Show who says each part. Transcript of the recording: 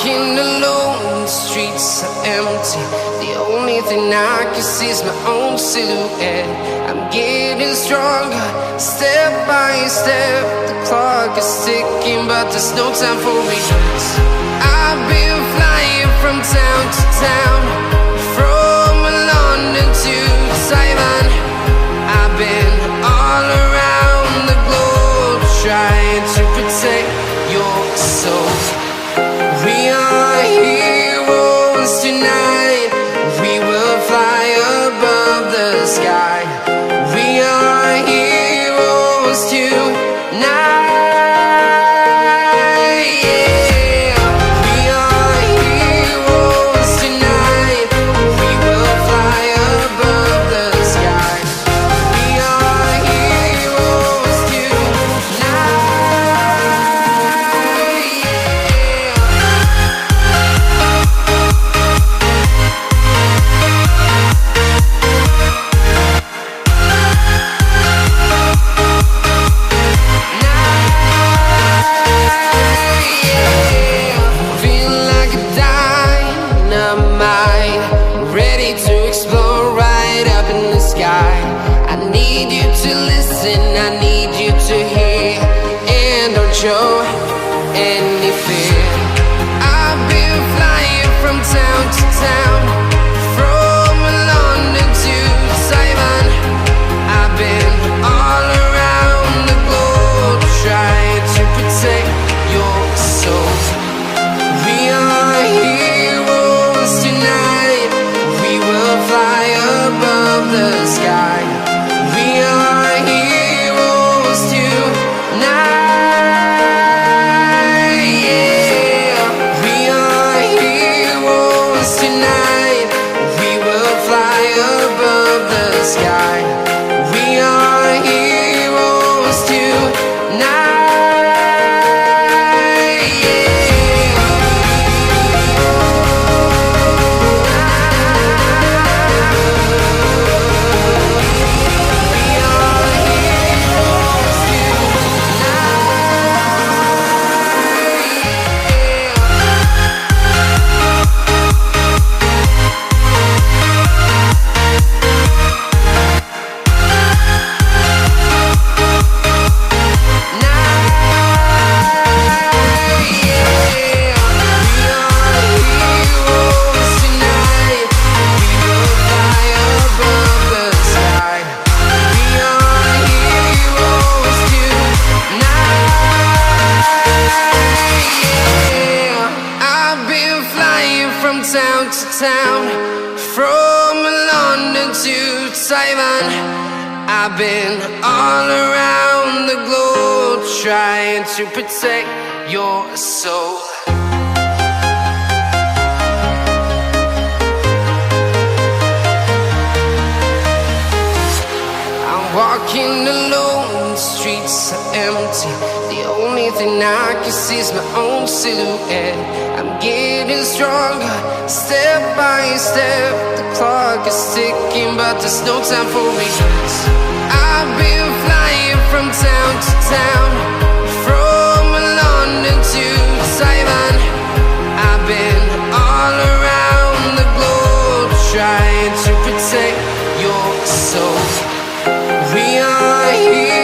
Speaker 1: walking alone, the streets are empty. The only thing I can see is my own silhouette. I'm getting stronger, step by step. The clock is ticking, but there's no time for regrets. I've been flying from town to town, from London to Taiwan. I've been all around the globe, trying to protect your soul. We are heroes tonight. We will fly above the sky. We are heroes tonight. Yeah. We are heroes tonight. We will fly above the sky. We are heroes tonight. Show any fear. I've been flying from town to town, from London to Taiwan. I've been all around the globe, trying to protect your soul. We are heroes tonight. We will fly above the sky. We are heroes tonight. Town to town, from London to Taiwan. I've been all around the globe, trying to protect your soul. I'm walking alone, the streets are empty. The only thing I can see is my own silhouette. I'm getting stronger, step by step. The clock is ticking, but there's no time for regrets. I've been flying from town to town, from London to Taiwan. I've been all around the globe, trying to protect your soul. We are here.